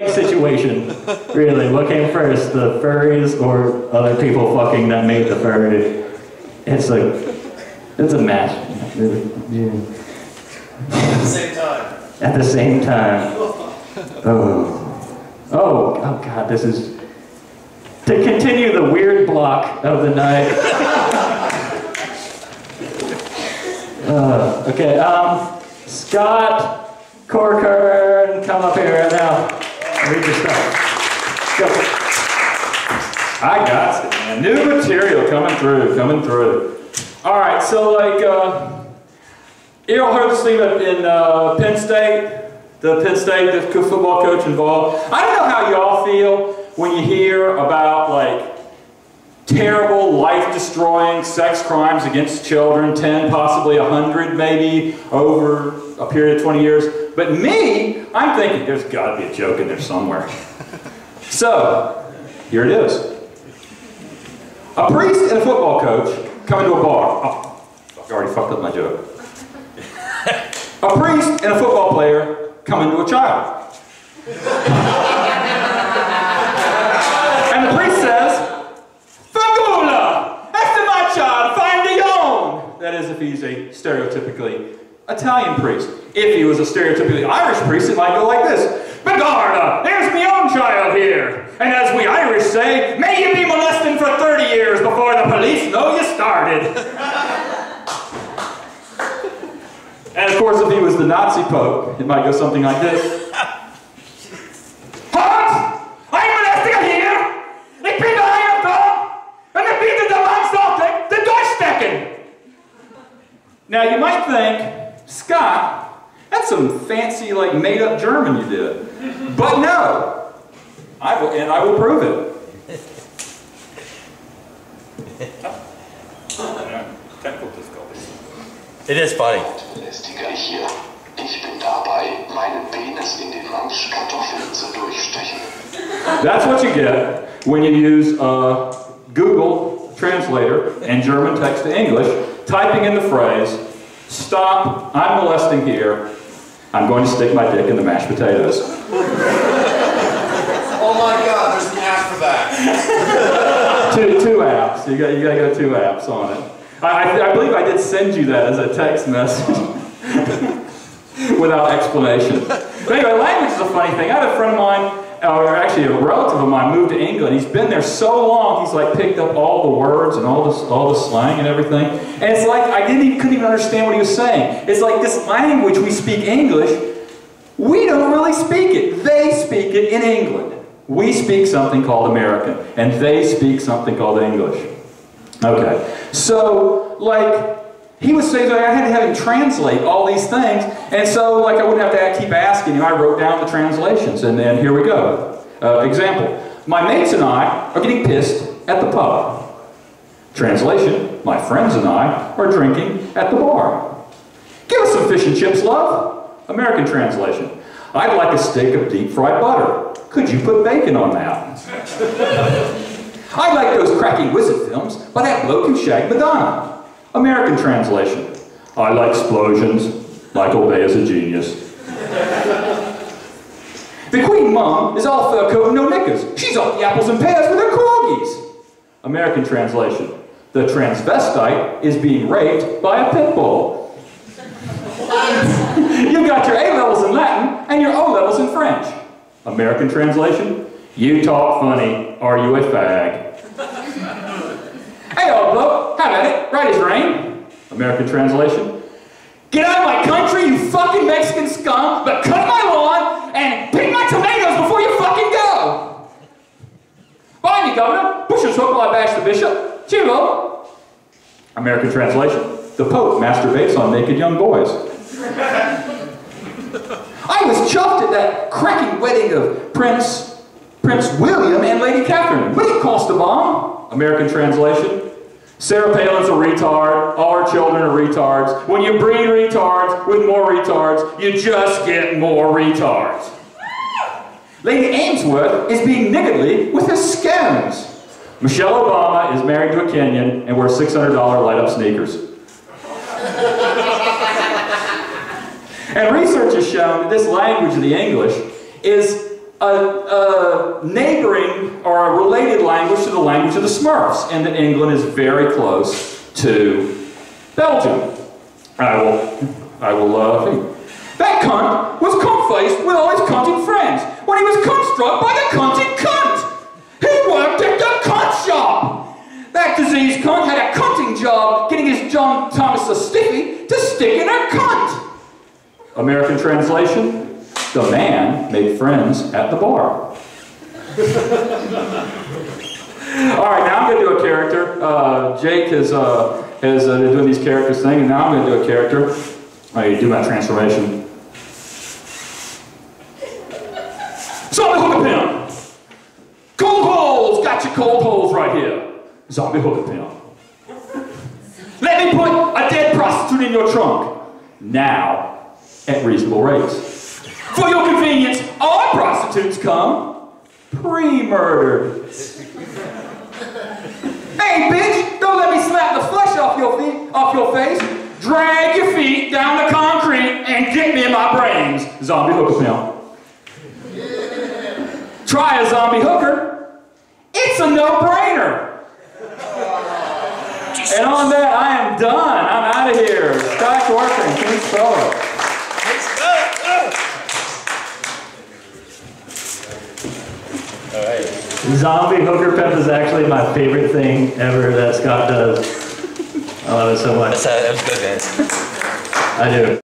situation, really. What came first, the furries or other people fucking that made the furry? It's a match. At the same time. At the same time. Oh God, this is... To continue the weird block of the night. Okay, Scott Corcoran, come up here right now. Read your stuff. Go. I got it, man. New material coming through. All right, so like, you all heard this thing in Penn State? The Penn State, the football coach involved. I don't know how y'all feel when you hear about like terrible, life-destroying sex crimes against children, 10, possibly 100 maybe, over a period of 20 years. But me, I'm thinking there's got to be a joke in there somewhere. So, here it is. A priest and a football coach come into a bar. Oh, I already fucked up my joke. A priest and a football player come into a child. And the priest says, "Fagula! After my child, find the own!" That is, if he's a stereotypically Italian priest. If he was a stereotypically Irish priest, it might go like this. "Begarda, there's my own child here. And as we Irish say, may you be molesting for 30 years before the police know you started." And of course, if he was the Nazi Pope, it might go something like this. "Hans, I'm molesting here. Ik ben de Heiertag, and I bieden de Landstadtek de Durchstecken." Now you might think, Scott, that's some fancy, like, made-up German you did. But no, I will prove it. Technical difficulties. It is funny. Ich bin dabei, meinen Penis in den Ranchkartoffeln zu durchstechen. That's what you get when you use Google Translator and German text to English, typing in the phrase, "Stop, I'm molesting here. I'm going to stick my dick in the mashed potatoes." Oh my God, there's an app for that. two apps. You gotta go 2 apps on it. I believe I did send you that as a text message without explanation. But anyway, language is a funny thing. I had a friend of mine, or actually a relative of mine, moved to England. He's been there so long, he's like picked up all the words and all the slang and everything. And it's like I couldn't even understand what he was saying. It's like this language we speak English, we don't really speak it. They speak it in England. We speak something called American, and they speak something called English. Okay, so like he was saying, I had to have him translate all these things, and so like I wouldn't have to keep asking him. I wrote down the translations, and then here we go. Example: my mates and I are getting pissed at the pub. Translation: my friends and I are drinking at the bar. Give us some fish and chips, love. American translation: I'd like a stick of deep-fried butter. Could you put bacon on that? I like those cracky wizard films by that bloke who shagged Madonna. American translation: I like explosions. Michael Bay is a genius. The Queen Mum is all fur coat and no knickers. She's off the apples and pears with her corgis. American translation: the transvestite is being raped by a pit bull. You've got your A-levels in Latin and your O-levels in French. American translation: you talk funny, are you a fag? Hey old bloke, have at it, right as rain. American translation: get out of my country, you fucking Mexican scum, but cut my lawn and pick my tomatoes before you fucking go. Bye me, governor, Bush's hook while I bash the bishop. Cheerio. American translation: the Pope masturbates on naked young boys. I was chuffed at that cracking wedding of Prince William and Lady Catherine. Would it cost a bomb? American translation: Sarah Palin's a retard. All our children are retards. When you breed retards with more retards, you just get more retards. Lady Ainsworth is being niggardly with her scones. Michelle Obama is married to a Kenyan and wears $600 light-up sneakers. And research has shown that this language of the English is a neighboring or a related language to the language of the Smurfs, and that England is very close to Belgium. I will that cunt was cunt-faced with all his cunting friends when he was cunt-struck by the cunting cunt. He worked at the cunt shop. That diseased cunt had a cunting job getting his John Thomas a stiffy to stick in her cunt. American translation, the man made friends at the bar. Alright, now I'm going to do a character. Jake is doing these characters thing, and now I'm going to do a character. I do my transformation. Zombie hooker pimp! Cold holes! Got your cold holes right here. Zombie hooker pimp. Let me put a dead prostitute in your trunk. Now, at reasonable rates. For your convenience, all prostitutes come pre-murdered. Hey, bitch, don't let me slap the flesh off your face. Drag your feet down the concrete and get me in my brains. Zombie hooker pimp. Try a zombie hooker. It's a no-brainer. And on that, I am done. I'm out of here. Back working. King Spo-it. Alright. Zombie hooker pimp is actually my favorite thing ever that Scott does. I love it so much. That was good, man. I do.